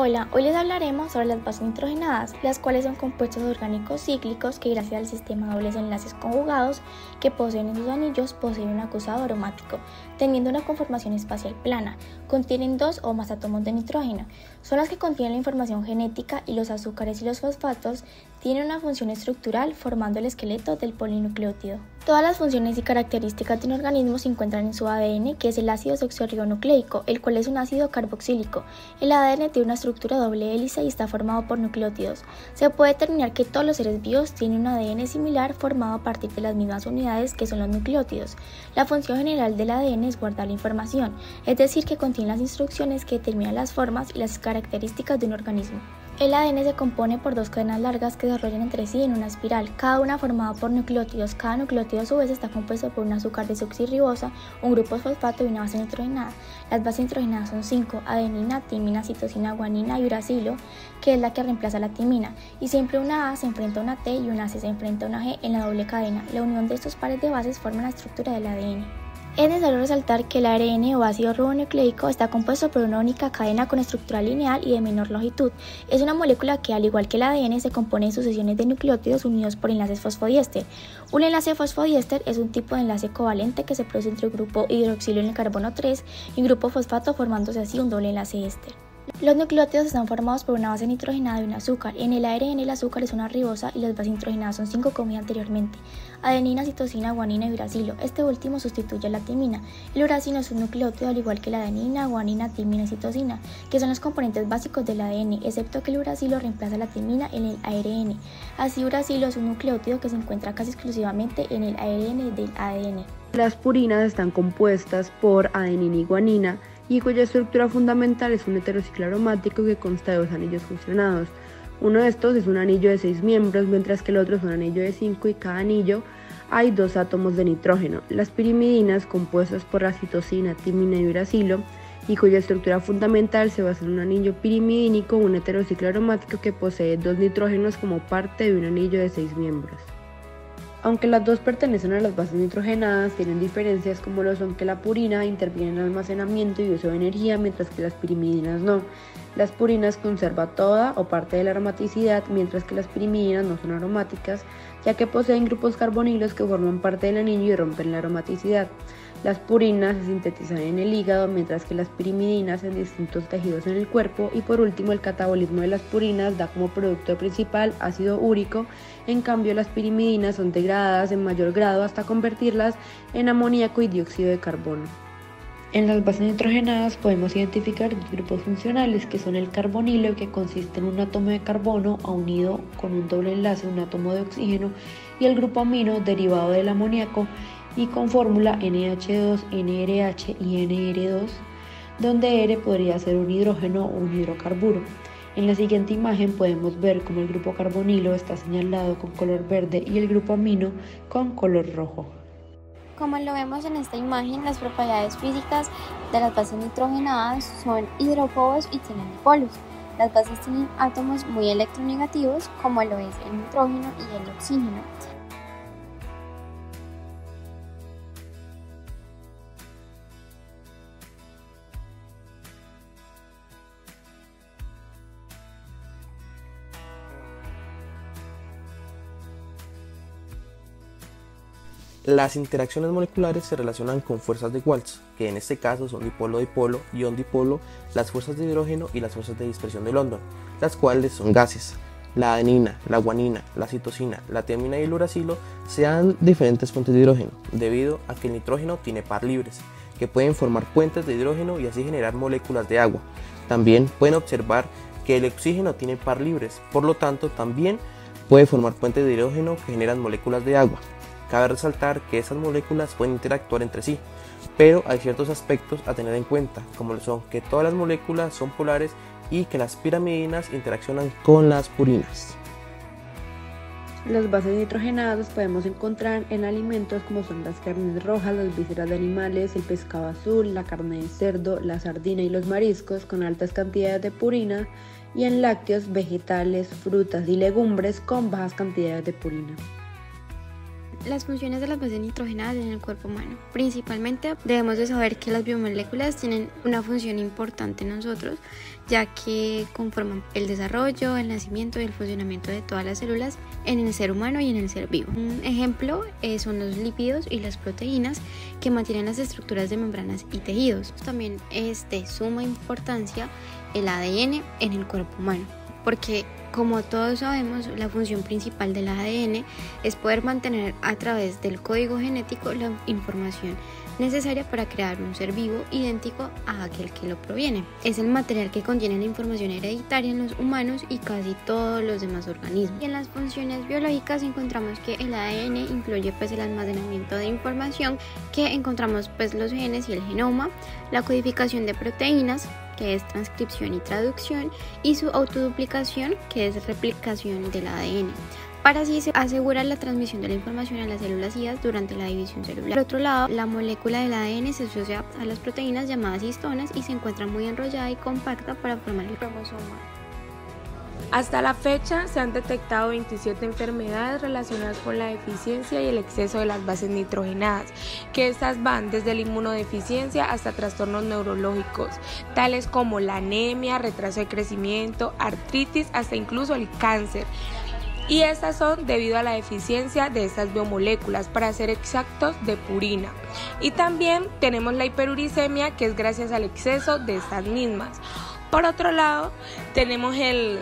Hola, hoy les hablaremos sobre las bases nitrogenadas, las cuales son compuestos orgánicos cíclicos que gracias al sistema de dobles enlaces conjugados que poseen en sus anillos poseen un acusado aromático, teniendo una conformación espacial plana, contienen 2 o más átomos de nitrógeno, son las que contienen la información genética y los azúcares y los fosfatos tienen una función estructural formando el esqueleto del polinucleótido. Todas las funciones y características de un organismo se encuentran en su ADN, que es el ácido desoxirribonucleico, el cual es un ácido carboxílico. El ADN tiene una estructura doble hélice y está formado por nucleótidos. Se puede determinar que todos los seres vivos tienen un ADN similar formado a partir de las mismas unidades que son los nucleótidos. La función general del ADN es guardar la información, es decir, que contiene las instrucciones que determinan las formas y las características de un organismo. El ADN se compone por 2 cadenas largas que se desarrollan entre sí en una espiral, cada una formada por nucleótidos. Cada nucleótido a su vez está compuesto por un azúcar desoxirribosa, un grupo fosfato y una base nitrogenada. Las bases nitrogenadas son 5, adenina, timina, citosina, guanina y uracilo, que es la que reemplaza la timina, y siempre una A se enfrenta a una T y una C se enfrenta a una G en la doble cadena. La unión de estos pares de bases forma la estructura del ADN. Es necesario resaltar que el ARN o ácido ribonucleico está compuesto por una única cadena con estructura lineal y de menor longitud. Es una molécula que, al igual que el ADN, se compone de sucesiones de nucleótidos unidos por enlaces fosfodiéster. Un enlace fosfodiéster es un tipo de enlace covalente que se produce entre un grupo hidroxilo en el carbono 3 y un grupo fosfato, formándose así un doble enlace éster. Los nucleótidos están formados por una base nitrogenada y un azúcar. En el ARN el azúcar es una ribosa y las bases nitrogenadas son 5 como dije anteriormente: adenina, citosina, guanina y uracilo. Este último sustituye a la timina. El uracilo es un nucleótido al igual que la adenina, guanina, timina y citosina, que son los componentes básicos del ADN, excepto que el uracilo reemplaza a la timina en el ARN. Así, uracilo es un nucleótido que se encuentra casi exclusivamente en el ARN del ADN. Las purinas están compuestas por adenina y guanina, y cuya estructura fundamental es un heterociclo aromático que consta de 2 anillos fusionados. Uno de estos es un anillo de 6 miembros, mientras que el otro es un anillo de 5 y cada anillo hay 2 átomos de nitrógeno. Las pirimidinas, compuestas por la citosina, timina y uracilo, y cuya estructura fundamental se basa en un anillo pirimidínico, un heterociclo aromático que posee 2 nitrógenos como parte de un anillo de 6 miembros. Aunque las dos pertenecen a las bases nitrogenadas, tienen diferencias como lo son que la purina interviene en el almacenamiento y uso de energía, mientras que las pirimidinas no. Las purinas conservan toda o parte de la aromaticidad, mientras que las pirimidinas no son aromáticas, ya que poseen grupos carbonilos que forman parte del anillo y rompen la aromaticidad. Las purinas se sintetizan en el hígado, mientras que las pirimidinas en distintos tejidos en el cuerpo. Y por último, el catabolismo de las purinas da como producto principal ácido úrico. En cambio, las pirimidinas son degradadas en mayor grado hasta convertirlas en amoníaco y dióxido de carbono. En las bases nitrogenadas podemos identificar 2 grupos funcionales, que son el carbonilo, que consiste en un átomo de carbono unido con un doble enlace, un átomo de oxígeno, y el grupo amino derivado del amoníaco y con fórmula NH2, NRH y NR2, donde R podría ser un hidrógeno o un hidrocarburo. En la siguiente imagen podemos ver cómo el grupo carbonilo está señalado con color verde y el grupo amino con color rojo. Como lo vemos en esta imagen, las propiedades físicas de las bases nitrogenadas son hidrófobos y tienen dipolos. Las bases tienen átomos muy electronegativos, como lo es el nitrógeno y el oxígeno. Las interacciones moleculares se relacionan con fuerzas de Waltz, que en este caso son dipolo-dipolo, ion-dipolo, las fuerzas de hidrógeno y las fuerzas de dispersión de London, las cuales son gases. La adenina, la guanina, la citosina, la timina y el uracilo se dan diferentes fuentes de hidrógeno, debido a que el nitrógeno tiene par libres, que pueden formar puentes de hidrógeno y así generar moléculas de agua. También pueden observar que el oxígeno tiene par libres, por lo tanto también puede formar puentes de hidrógeno que generan moléculas de agua. Cabe resaltar que esas moléculas pueden interactuar entre sí, pero hay ciertos aspectos a tener en cuenta, como lo son que todas las moléculas son polares y que las pirimidinas interaccionan con las purinas. Las bases nitrogenadas las podemos encontrar en alimentos como son las carnes rojas, las vísceras de animales, el pescado azul, la carne de cerdo, la sardina y los mariscos con altas cantidades de purina, y en lácteos, vegetales, frutas y legumbres con bajas cantidades de purina. Las funciones de las bases nitrogenadas en el cuerpo humano. Principalmente debemos de saber que las biomoléculas tienen una función importante en nosotros, ya que conforman el desarrollo, el nacimiento y el funcionamiento de todas las células en el ser humano y en el ser vivo. Un ejemplo son los lípidos y las proteínas que mantienen las estructuras de membranas y tejidos. También es de suma importancia el ADN en el cuerpo humano, porque como todos sabemos, la función principal del ADN es poder mantener a través del código genético la información necesaria para crear un ser vivo idéntico a aquel que lo proviene. Es el material que contiene la información hereditaria en los humanos y casi todos los demás organismos. Y en las funciones biológicas encontramos que el ADN incluye el almacenamiento de información, que encontramos los genes y el genoma, la codificación de proteínas, que es transcripción y traducción, y su autoduplicación, que es replicación del ADN, para así asegurar la transmisión de la información a las células hijas durante la división celular. Por otro lado, la molécula del ADN se asocia a las proteínas llamadas histonas y se encuentra muy enrollada y compacta para formar el cromosoma. Hasta la fecha se han detectado 27 enfermedades relacionadas con la deficiencia y el exceso de las bases nitrogenadas, que estas van desde la inmunodeficiencia hasta trastornos neurológicos, tales como la anemia, retraso de crecimiento, artritis, hasta incluso el cáncer. Y estas son debido a la deficiencia de estas biomoléculas, para ser exactos, de purina. Y también tenemos la hiperuricemia, que es gracias al exceso de estas mismas. Por otro lado, tenemos el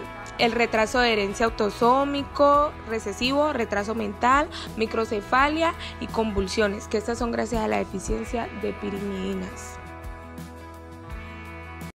retraso de herencia autosómico, recesivo, retraso mental, microcefalia y convulsiones, que estas son gracias a la deficiencia de pirimidinas.